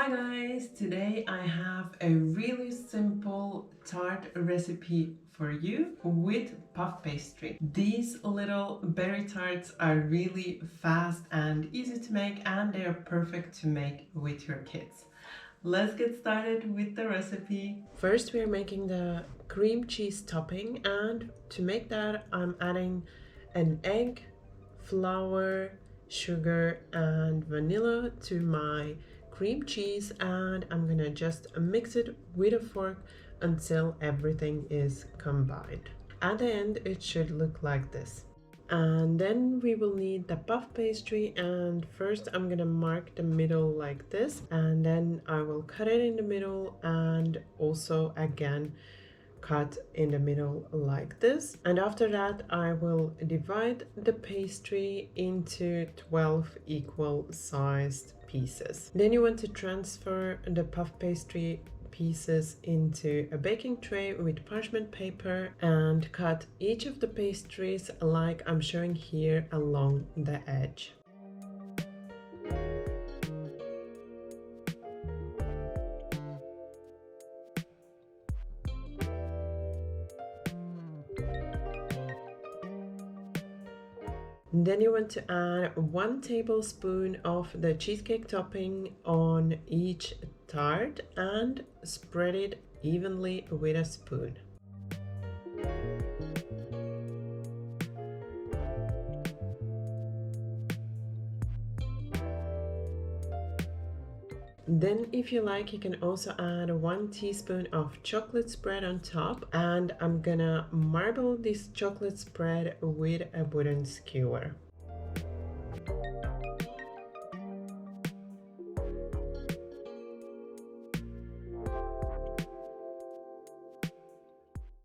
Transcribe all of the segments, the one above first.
Hi guys! Today I have a really simple tart recipe for you with puff pastry. These little berry tarts are really fast and easy to make, and they are perfect to make with your kids. Let's get started with the recipe. First we are making the cream cheese topping, and to make that I'm adding an egg, flour, sugar and vanilla to my cream cheese, and I'm gonna just mix it with a fork until everything is combined. At the end it should look like this. And then we will need the puff pastry, and first I'm gonna mark the middle like this, and then I will cut it in the middle and also again cut in the middle like this. And after that I will divide the pastry into 12 equal sized pieces. Then you want to transfer the puff pastry pieces into a baking tray with parchment paper and cut each of the pastries like I'm showing here along the edge. Then you want to add 1 tablespoon of the cheesecake topping on each tart and spread it evenly with a spoon. Then if you like, you can also add 1 teaspoon of chocolate spread on top, and I'm gonna marble this chocolate spread with a wooden skewer.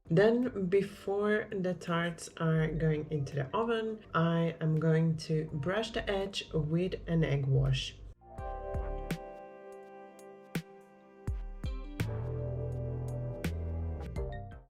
Then before the tarts are going into the oven, I am going to brush the edge with an egg wash.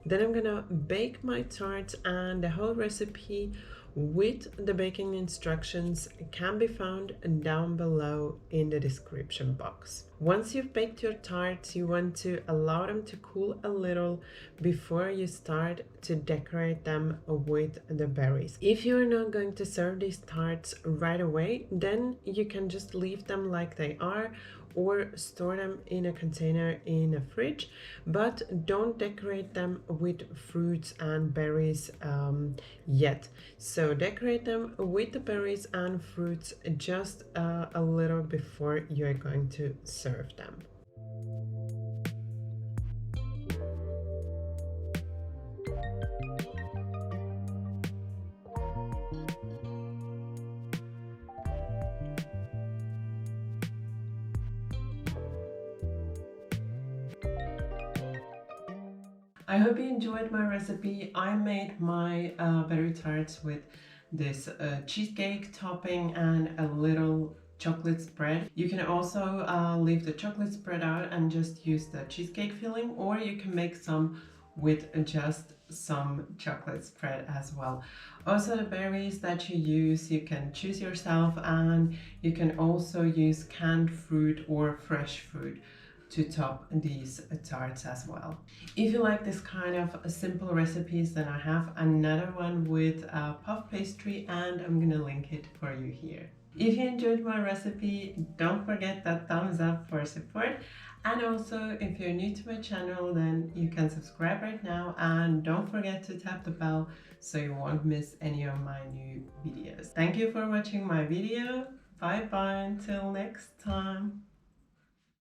Then I'm gonna bake my tarts, and the whole recipe with the baking instructions can be found down below in the description box. Once you've baked your tarts, you want to allow them to cool a little before you start to decorate them with the berries. If you're not going to serve these tarts right away, then you can just leave them like they are or store them in a container in a fridge, but don't decorate them with fruits and berries yet. So decorate them with the berries and fruits just a little before you're going to serve them. I hope you enjoyed my recipe. I made my berry tarts with this cheesecake topping and a little chocolate spread. You can also leave the chocolate spread out and just use the cheesecake filling, or you can make some with just some chocolate spread as well. Also, the berries that you use, you can choose yourself, and you can also use canned fruit or fresh fruit to top these tarts as well. If you like this kind of simple recipes, then I have another one with puff pastry, and I'm gonna link it for you here. If you enjoyed my recipe, don't forget that thumbs up for support, and also if you're new to my channel, then you can subscribe right now, and don't forget to tap the bell so you won't miss any of my new videos. Thank you for watching my video. Bye bye until next time.